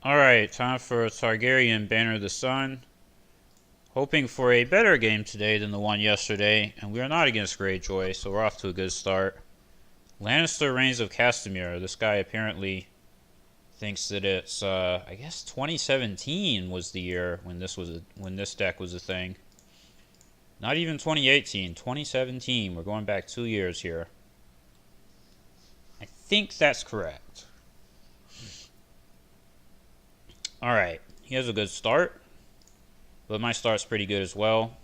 Alright, time for Targaryen Banner of the Sun. Hoping for a better game today than the one yesterday, and we are not against Greyjoy, so we're off to a good start. Lannister Reigns of Castamere. This guy apparently thinks that it's, I guess 2017 was the year when this deck was a thing. Not even 2018, 2017. We're going back 2 years here. I think that's correct. Alright, he has a good start. But my start's pretty good as well.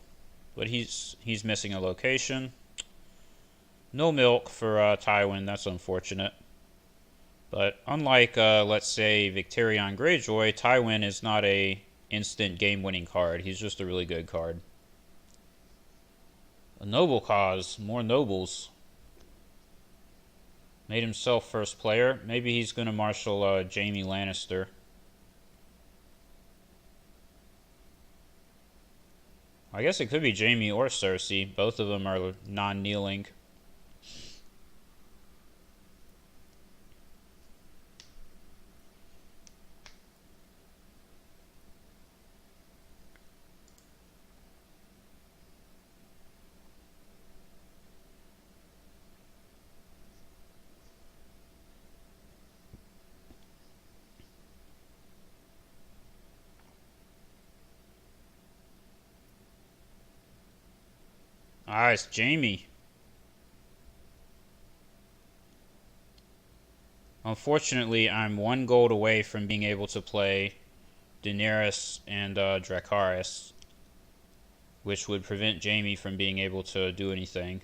But he's missing a location. No milk for Tywin. That's unfortunate. But unlike, let's say, Victarion Greyjoy, Tywin is not a instant game-winning card. He's just a really good card. A noble cause. More nobles. Made himself first player. Maybe he's going to marshal Jaime Lannister. I guess it could be Jaime or Cersei. Both of them are non-kneeling. Ah, it's Jaime. Unfortunately, I'm 1 gold away from being able to play Daenerys and Dracarys, which would prevent Jaime from being able to do anything.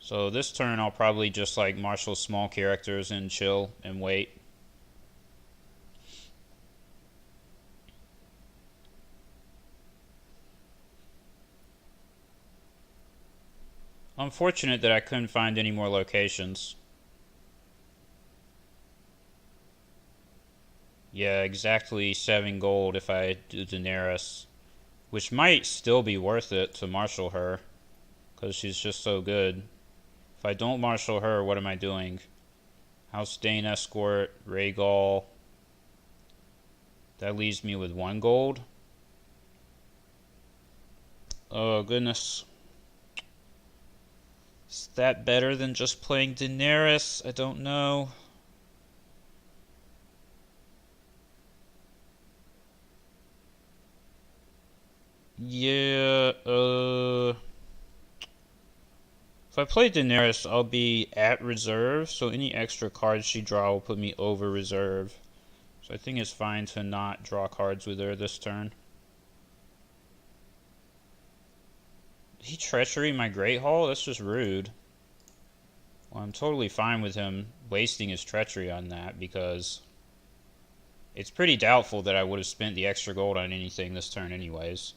So this turn I'll probably just like marshal small characters and chill and wait. Unfortunate that I couldn't find any more locations. Yeah, exactly 7 gold if I do Daenerys, which might still be worth it to marshal her, because she's just so good. If I don't marshal her, what am I doing? House Dane Escort, Rhaegal. That leaves me with 1 gold. Oh, goodness. Is that better than just playing Daenerys? I don't know. Yeah, if I play Daenerys, I'll be at reserve, so any extra cards she draw will put me over reserve. So I think it's fine to not draw cards with her this turn. He treachery my Great Hall? That's just rude. Well, I'm totally fine with him wasting his treachery on that because it's pretty doubtful that I would have spent the extra gold on anything this turn anyways.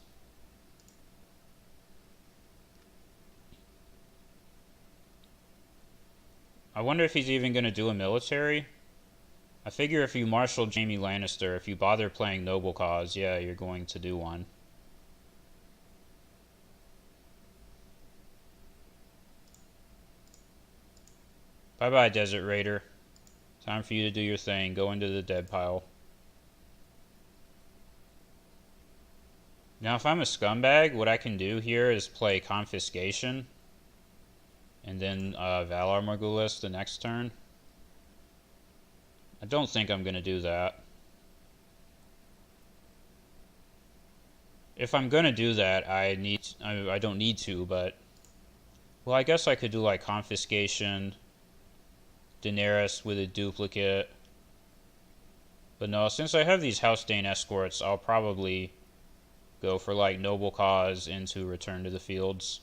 I wonder if he's even going to do a military. I figure if you marshal Jaime Lannister, if you bother playing Noble Cause, yeah, you're going to do one. Bye-bye, Desert Raider. Time for you to do your thing. Go into the dead pile. Now, if I'm a scumbag, what I can do here is play Confiscation. And then Valar Morghulis the next turn. I don't think I'm going to do that. If I'm going to do that, I don't need to, but... Well, I guess I could do like Confiscation, Daenerys with a duplicate. But no, since I have these House Dane escorts, I'll probably go for like Noble Cause into Return to the Fields.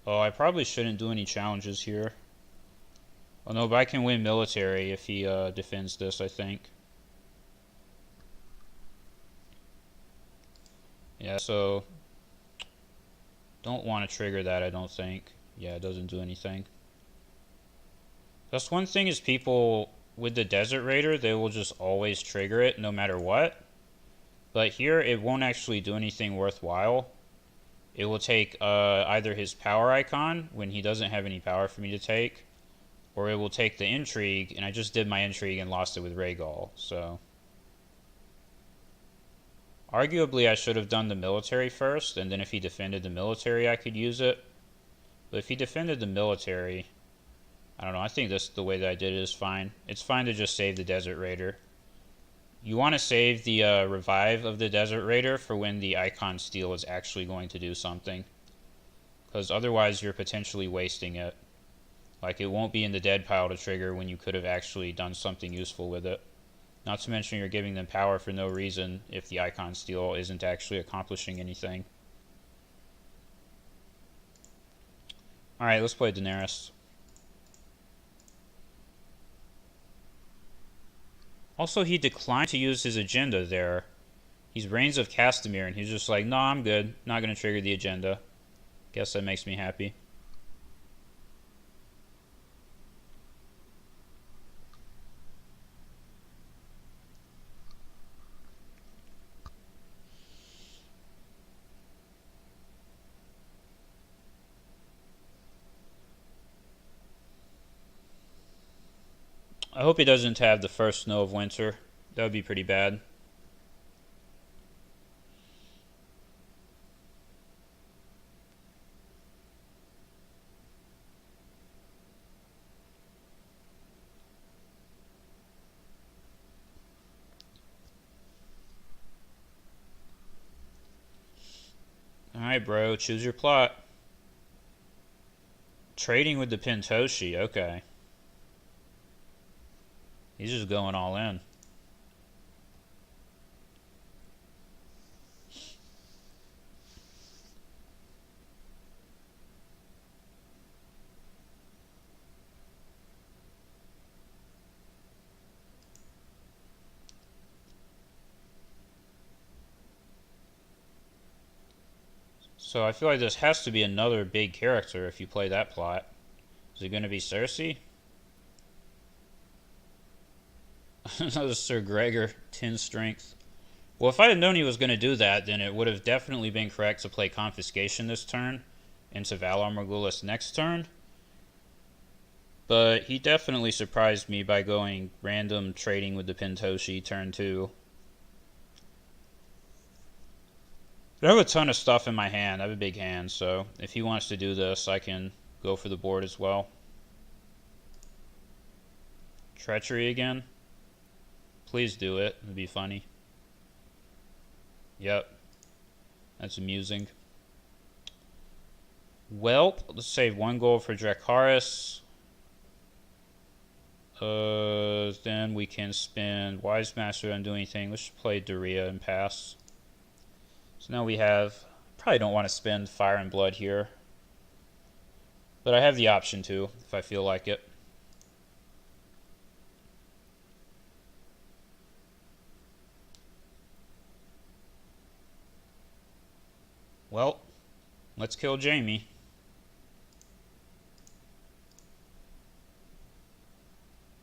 Oh, I probably shouldn't do any challenges here. Oh no, but I can win military if he defends this, I think. Yeah, so don't want to trigger that, I don't think. Yeah, it doesn't do anything. That's one thing is people with the Desert Raider, they will just always trigger it no matter what. But here, it won't actually do anything worthwhile. it will take either his power icon when he doesn't have any power for me to take, or it will take the intrigue, and I just did my intrigue and lost it with Rhaegal, so... Arguably, I should have done the military first, and then if he defended the military, I could use it. But if he defended the military, I don't know, I think the way that I did it is fine. It's fine to just save the Desert Raider. You want to save the revive of the Desert Raider for when the Icon Steal is actually going to do something. Because otherwise you're potentially wasting it. Like, it won't be in the dead pile to trigger when you could have actually done something useful with it. Not to mention you're giving them power for no reason if the Icon Steal isn't actually accomplishing anything. Alright, let's play Daenerys. Also, he declined to use his agenda there. He's Reigns of Castamere, and he's just like, no, I'm good. Not going to trigger the agenda. Guess that makes me happy. I hope he doesn't have the first snow of winter. That would be pretty bad. Alright, bro. Choose your plot. Trading with the Pintoshi. Okay. He's just going all in. So I feel like this has to be another big character if you play that plot. Is it going to be Cersei? Another Sir Gregor, 10 strength. Well, if I had known he was going to do that, then it would have definitely been correct to play Confiscation this turn into Valar Morghulis next turn. But he definitely surprised me by going random trading with the Pintoshi turn 2. I have a ton of stuff in my hand. I have a big hand, so if he wants to do this, I can go for the board as well. Treachery again? Please do it. It'd be funny. Yep. That's amusing. Well, let's save 1 gold for Dracarys. Then we can spend Wise Master on doing anything. Let's just play Doria and pass. So now we have... Probably don't want to spend Fire and Blood here. But I have the option to, if I feel like it. Well, let's kill Jaime.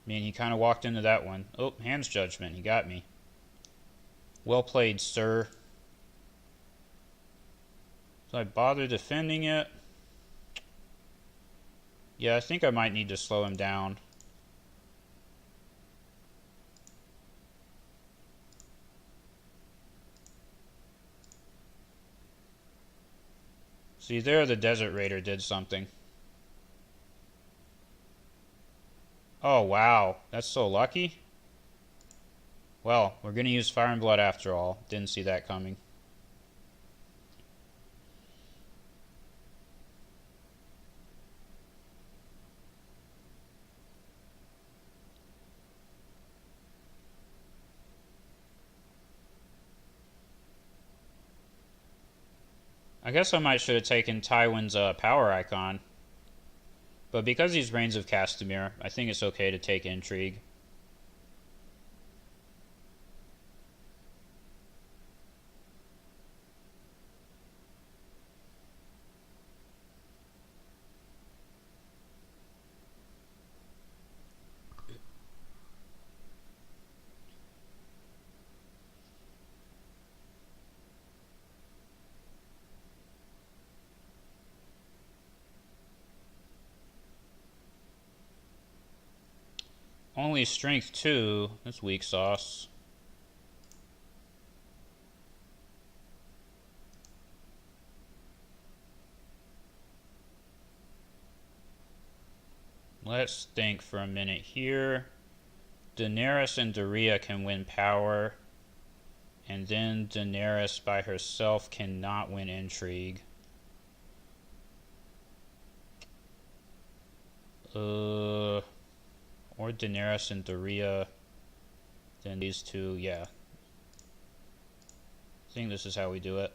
I mean, he kind of walked into that one. Oh, Hand's Judgment. He got me. Well played, sir. So I bother defending it? Yeah, I think I might need to slow him down. See, there the Desert Raider did something. Oh, wow. That's so lucky. Well, we're going to use Fire and Blood after all. Didn't see that coming. I guess I might should have taken Tywin's power icon. But because he's Reigns of Castamere, I think it's okay to take Intrigue. Only strength 2. That's weak sauce. Let's think for a minute here. Daenerys and Dorea can win power. And then Daenerys by herself cannot win intrigue. Or Daenerys and Dorea. Then these two, yeah. I think this is how we do it.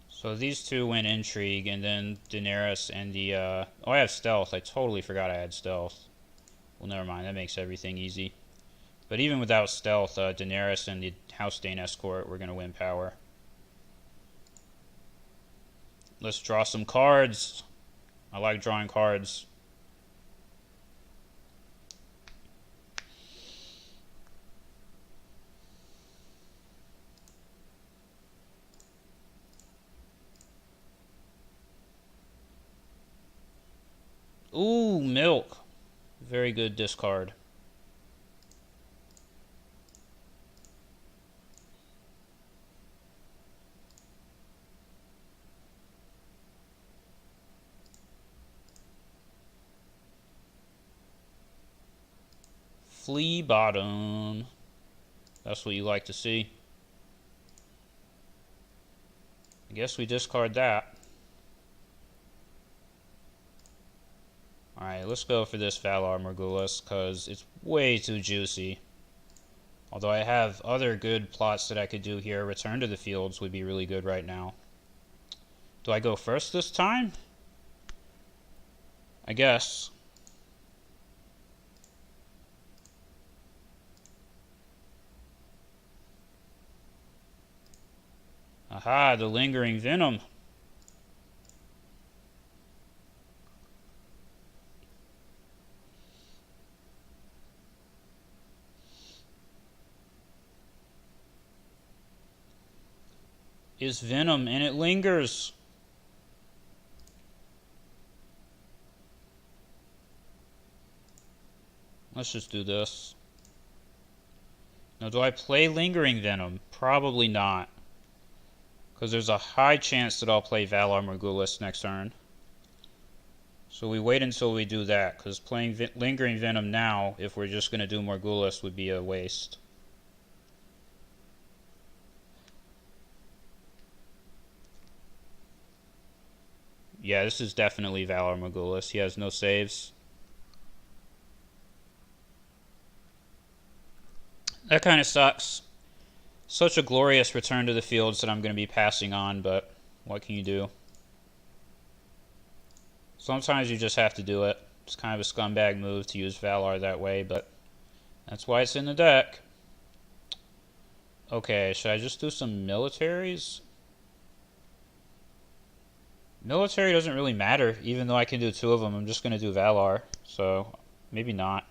So these two win intrigue, and then Daenerys and the, oh, I have stealth. I totally forgot I had stealth. Well, never mind. That makes everything easy. But even without stealth, Daenerys and the House Dane escort, we're going to win power. Let's draw some cards. I like drawing cards. Ooh, milk. Very good discard. Flea bottom. That's what you like to see. I guess we discard that. Alright, let's go for this Valar Morghulis, because it's way too juicy. Although I have other good plots that I could do here. Return to the Fields would be really good right now. Do I go first this time? I guess. Aha, the Lingering Venom. Is venom, and it lingers. Let's just do this. Now, do I play Lingering Venom? Probably not. Because there's a high chance that I'll play Valar Morghulis next turn. So we wait until we do that, because playing Lingering Venom now, if we're just going to do Morghulis, would be a waste. Yeah, this is definitely Valar Morghulis. He has no saves. That kind of sucks. Such a glorious return to the fields that I'm going to be passing on, but what can you do? Sometimes you just have to do it. It's kind of a scumbag move to use Valar that way, but that's why it's in the deck. Okay, should I just do some militaries? Military doesn't really matter, even though I can do two of them. I'm just going to do Valar, so maybe not.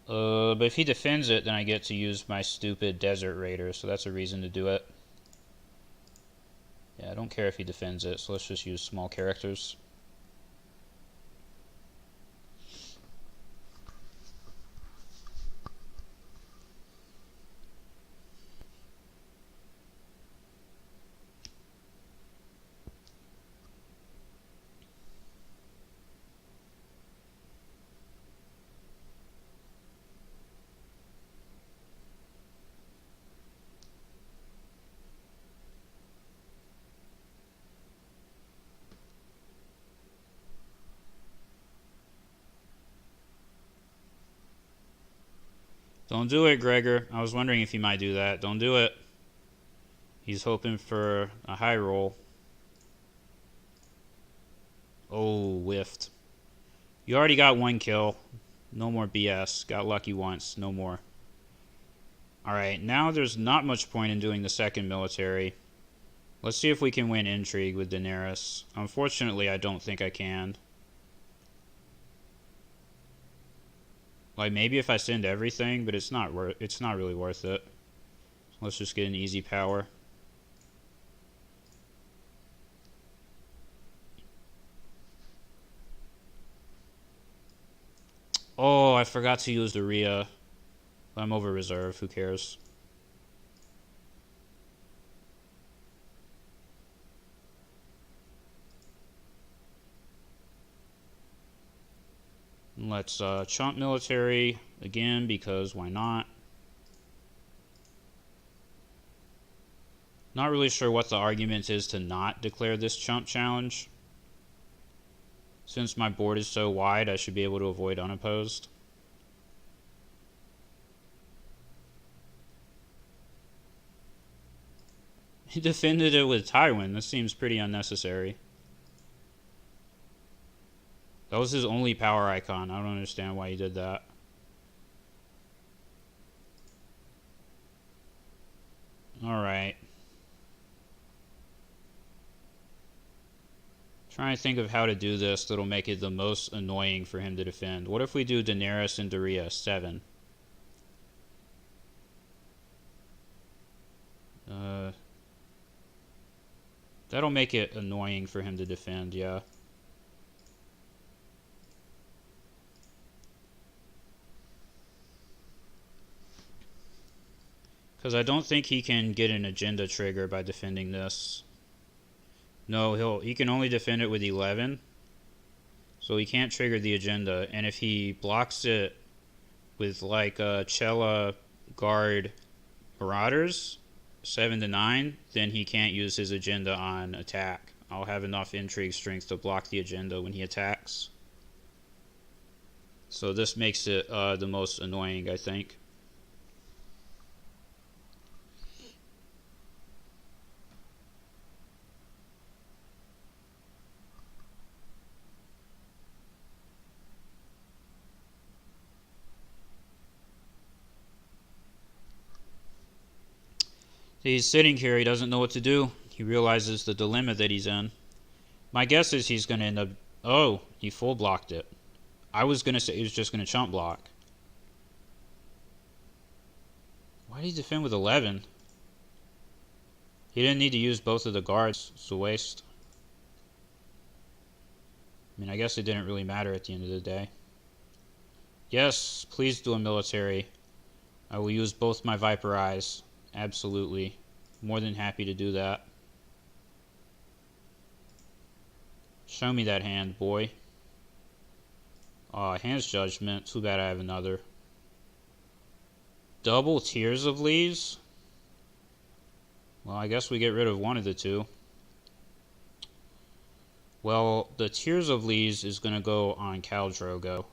But if he defends it, then I get to use my stupid Desert Raider, so that's a reason to do it. Yeah, I don't care if he defends it, so let's just use small characters. Don't do it, Gregor. I was wondering if he might do that. Don't do it. He's hoping for a high roll. Oh, whiffed. You already got one kill. No more BS. Got lucky once. No more. Alright, now there's not much point in doing the second military. Let's see if we can win intrigue with Daenerys. Unfortunately, I don't think I can. Like maybe if I send everything, but it's not really worth it. Let's just get an easy power. Oh, I forgot to use the Rhea. I'm over reserve. Who cares? Let's chump military again because why not? Not really sure what the argument is to not declare this chump challenge. Since my board is so wide, I should be able to avoid unopposed. He defended it with Tywin. This seems pretty unnecessary. That was his only power icon. I don't understand why he did that. Alright. Trying to think of how to do this that'll make it the most annoying for him to defend. What if we do Daenerys and Daria 7? That'll make it annoying for him to defend, yeah. Because I don't think he can get an agenda trigger by defending this. No, he can only defend it with 11. So he can't trigger the agenda. And if he blocks it with like Chella Guard Marauders, 7 to 9, then he can't use his agenda on attack. I'll have enough intrigue strength to block the agenda when he attacks. So this makes it the most annoying, I think. He's sitting here, he doesn't know what to do. He realizes the dilemma that he's in. My guess is he's going to end up... Oh, he full blocked it. I was going to say he was just going to chump block. Why did he defend with 11? He didn't need to use both of the guards. It's a waste. I mean, I guess it didn't really matter at the end of the day. Yes, please do a military. I will use both my Viper Eyes. Absolutely. More than happy to do that. Show me that hand, boy. Hand's Judgment. Too bad I have another. Double Tears of Leaves? Well, I guess we get rid of one of the two. Well, the Tears of Leaves is going to go on Khal Drogo.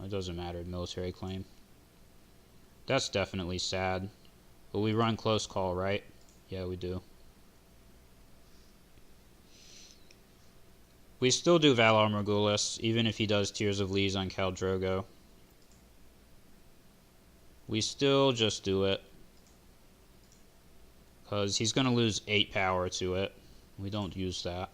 It doesn't matter. Military claim. That's definitely sad. But we run close call, right? Yeah, we do. We still do Valar Morghulis, even if he does Tears of Leaves on Khal Drogo. We still just do it. Because he's going to lose 8 power to it. We don't use that.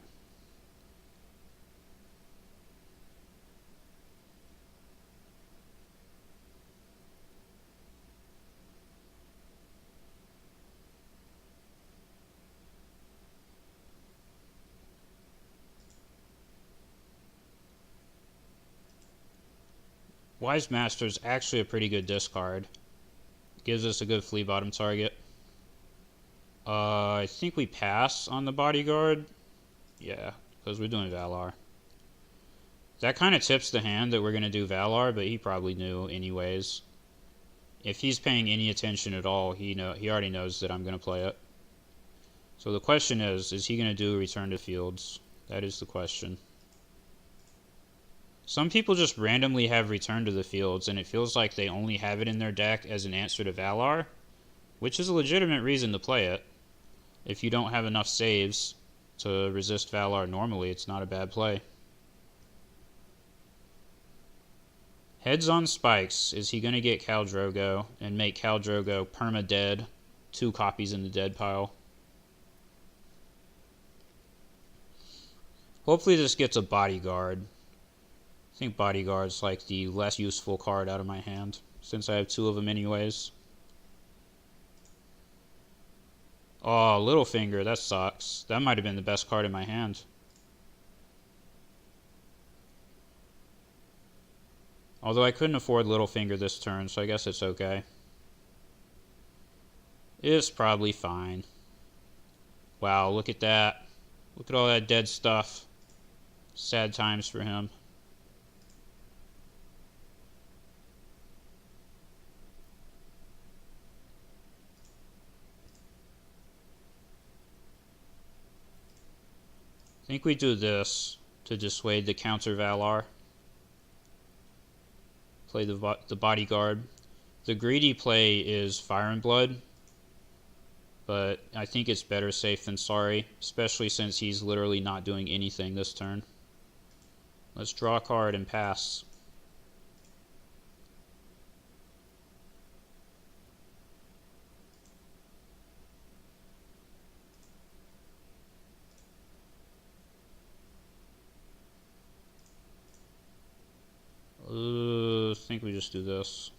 Wise Master's actually a pretty good discard. Gives us a good flea bottom target. I think we pass on the bodyguard. Yeah, because we're doing Valar. That kind of tips the hand that we're going to do Valar, but he probably knew anyways. If he's paying any attention at all, he already knows that I'm going to play it. So the question is he going to do Return to Fields? That is the question. Some people just randomly have Return to the Fields, and it feels like they only have it in their deck as an answer to Valar, which is a legitimate reason to play it. If you don't have enough saves to resist Valar normally, it's not a bad play. Heads on spikes. Is he going to get Khal Drogo and make Khal Drogo perma-dead? 2 copies in the dead pile. Hopefully this gets a bodyguard. think Bodyguard's like the less useful card out of my hand, since I have two of them anyways. Oh, Littlefinger, that sucks. That might have been the best card in my hand. Although I couldn't afford Littlefinger this turn, so I guess it's okay. It's probably fine. Wow, look at that. Look at all that dead stuff. Sad times for him. I think we do this to dissuade the counter Valar. Play the Bodyguard. The greedy play is Fire and Blood, but I think it's better safe than sorry, especially since he's literally not doing anything this turn. Let's draw a card and pass. I think we just do this.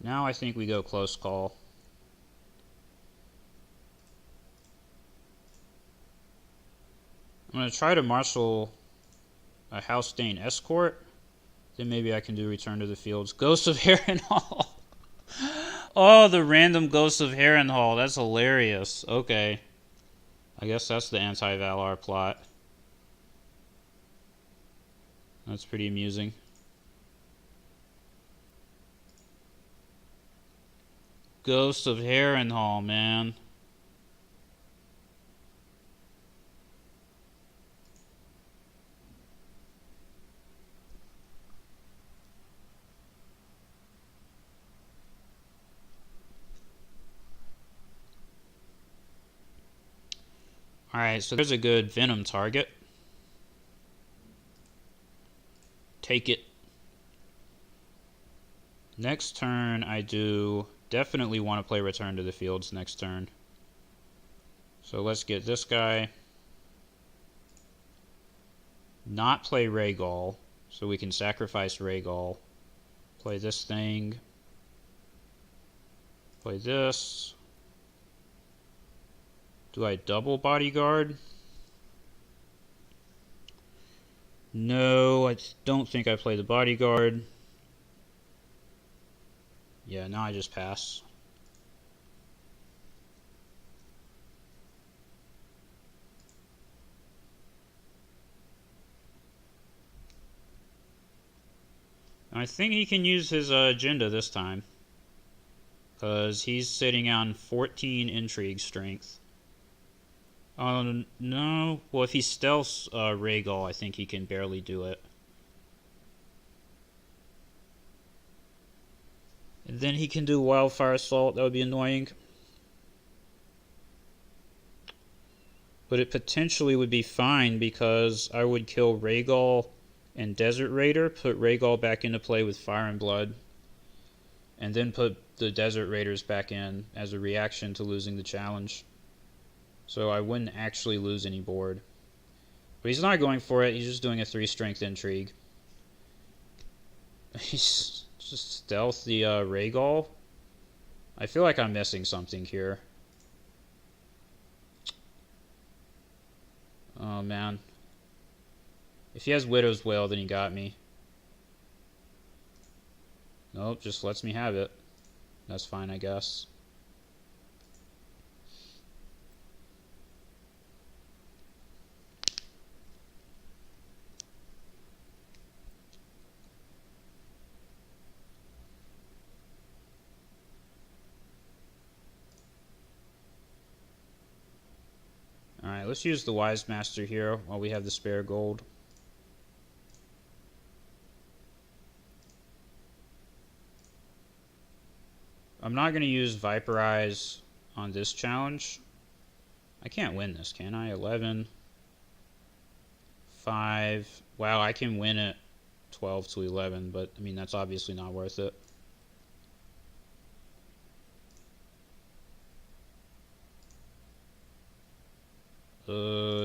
Now I think we go close call. I'm going to try to marshal a House Dane Escort. Then maybe I can do Return to the Fields. Ghost of Harrenhal. Oh, the random Ghost of Harrenhal. That's hilarious. Okay. I guess that's the anti-Valar plot. That's pretty amusing. Ghost of Harrenhal, man. Alright, so there's a good Venom target. Take it. Next turn, I do definitely want to play Return to the Fields next turn. So let's get this guy. Not play Rhaegal, so we can sacrifice Rhaegal. Play this thing. Play this. Do I double Bodyguard? No, I don't think I play the Bodyguard. Yeah, now I just pass. I think he can use his agenda this time, because he's sitting on 14 intrigue strength. Oh, no. Well, if he stealths Rhaegal, I think he can barely do it. And then he can do Wildfire Assault. That would be annoying. But it potentially would be fine because I would kill Rhaegal and Desert Raider, put Rhaegal back into play with Fire and Blood, and then put the Desert Raiders back in as a reaction to losing the challenge. So I wouldn't actually lose any board. But he's not going for it. He's just doing a 3 strength intrigue. He's just stealth the Rhaegal. I feel like I'm missing something here. Oh, man. If he has Widow's Wail, then he got me. Nope, just lets me have it. That's fine, I guess. Alright, let's use the Wise Master here while we have the spare gold. I'm not going to use Viperize on this challenge. I can't win this, can I? 11. 5. Wow, I can win it 12 to 11, but I mean, that's obviously not worth it.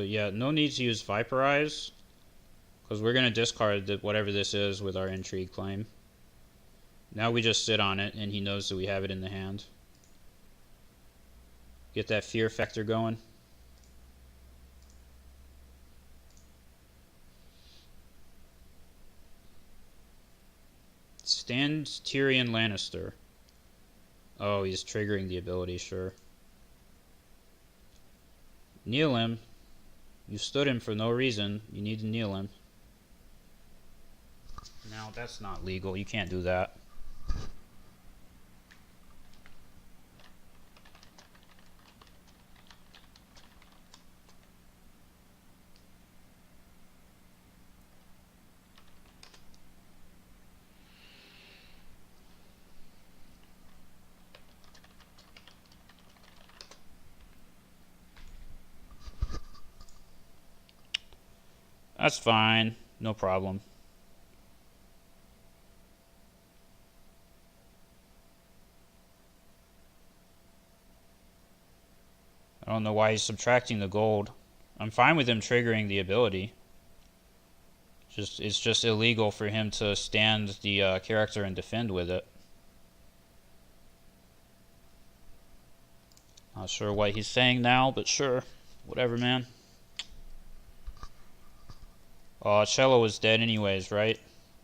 Yeah, no need to use Viperize, because we're going to discard whatever this is with our Intrigue claim. Now we just sit on it, and he knows that we have it in the hand. Get that fear factor going. Stands Tyrion Lannister. Oh, he's triggering the ability, sure. Kneel him. You stood him for no reason. You need to kneel him. Now, that's not legal. You can't do that. That's fine. No problem. I don't know why he's subtracting the gold. I'm fine with him triggering the ability. It's just illegal for him to stand the character and defend with it. Not sure what he's saying now, but sure. Whatever, man. Oh, Cello was dead anyways, right?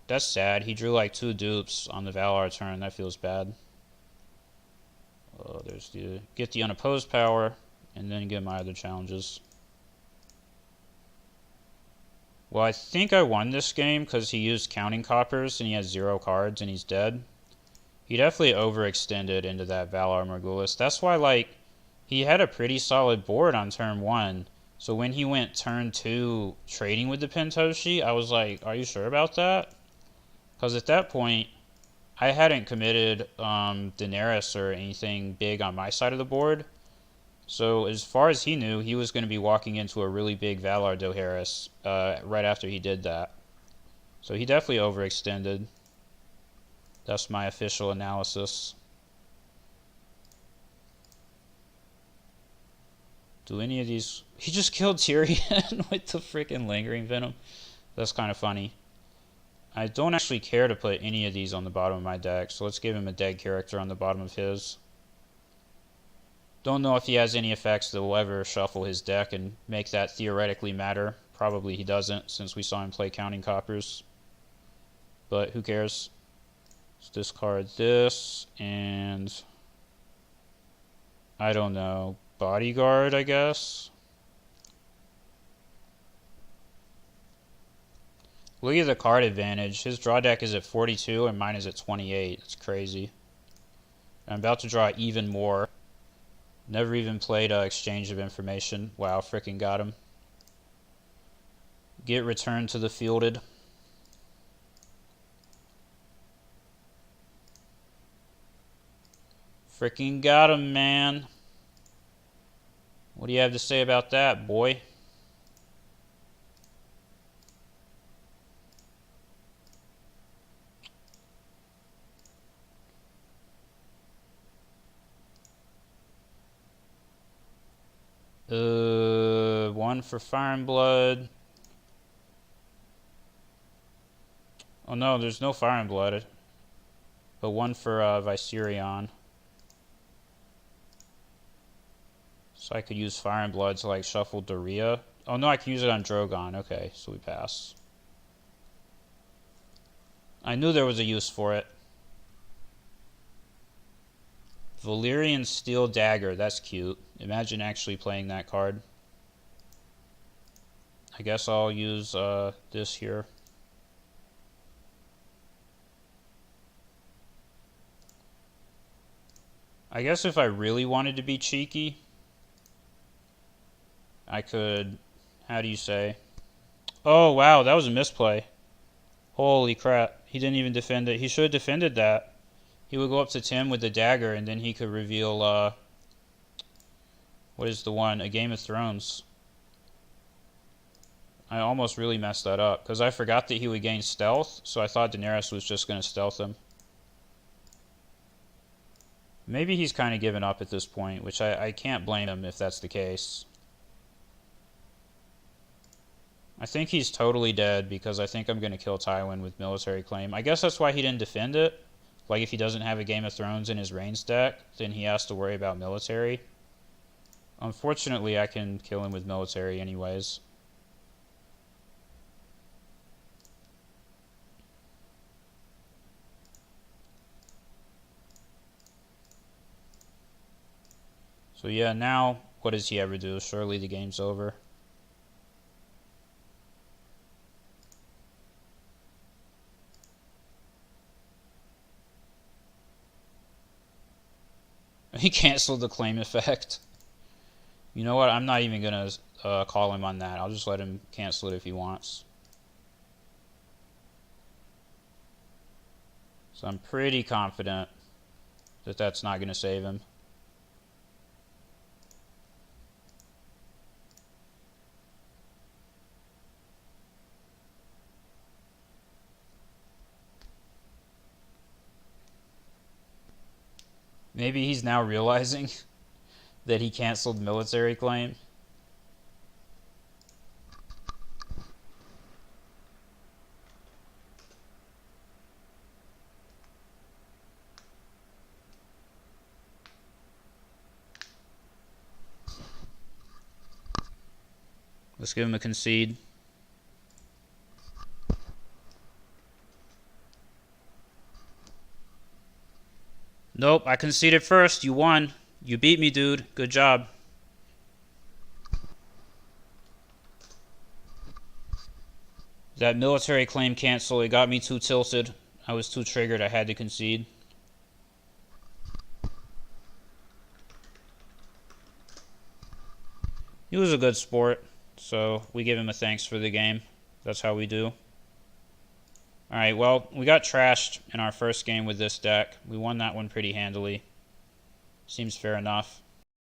That's sad. He drew like 2 dupes on the Valar turn. That feels bad. Oh, there's the... Get the unopposed power, and then get my other challenges. Well, I think I won this game because he used counting coppers, and he has 0 cards, and he's dead. He definitely overextended into that Valar Morghulis. That's why, like, he had a pretty solid board on turn 1. So when he went turn 2 trading with the Pentoshi, I was like, are you sure about that? Because at that point, I hadn't committed Daenerys or anything big on my side of the board. So as far as he knew, he was going to be walking into a really big Valar Dohaeris right after he did that. So he definitely overextended. That's my official analysis. Do any of these... He just killed Tyrion with the freaking Lingering Venom. That's kind of funny. I don't actually care to put any of these on the bottom of my deck, so let's give him a dead character on the bottom of his. Don't know if he has any effects that will ever shuffle his deck and make that theoretically matter. Probably he doesn't, since we saw him play Counting Coppers. But who cares? Let's discard this, and... I don't know. Bodyguard, I guess? Look at the card advantage. His draw deck is at 42 and mine is at 28. It's crazy. I'm about to draw even more. Never even played Exchange of Information. Wow, freaking got him. Get returned to the fielded. Freaking got him, man. What do you have to say about that, boy? One for Fire and Blood. Oh no, there's no Fire and Blood. But one for Viserion. So I could use Fire and Blood to like shuffle Doria. Oh no, I can use it on Drogon. Okay, so we pass. I knew there was a use for it. Valyrian Steel Dagger. That's cute. Imagine actually playing that card. I guess I'll use this here. I guess if I really wanted to be cheeky, I could... How do you say? Oh, wow, that was a misplay. Holy crap. He didn't even defend it. He should have defended that. He would go up to Tim with the dagger, and then he could reveal, what is the one? A Game of Thrones. I almost really messed that up because I forgot that he would gain stealth, so I thought Daenerys was just going to stealth him. Maybe he's kind of given up at this point, which I can't blame him if that's the case. I think he's totally dead because I think I'm going to kill Tywin with military claim. I guess that's why he didn't defend it. Like if he doesn't have a Game of Thrones in his Reigns deck, then he has to worry about military. Unfortunately, I can kill him with military anyways. So yeah, now what does he ever do? Surely the game's over. He canceled the claim effect. You know what? I'm not even going to call him on that. I'll just let him cancel it if he wants. So I'm pretty confident that that's not going to save him. Maybe he's now realizing that he canceled military claim. Let's give him a concede. Nope, I conceded first. You won. You beat me, dude. Good job. That military claim cancel, it got me too tilted. I was too triggered. I had to concede. He was a good sport, so we give him a thanks for the game. That's how we do. Alright, well, we got trashed in our first game with this deck. We won that one pretty handily. Seems fair enough.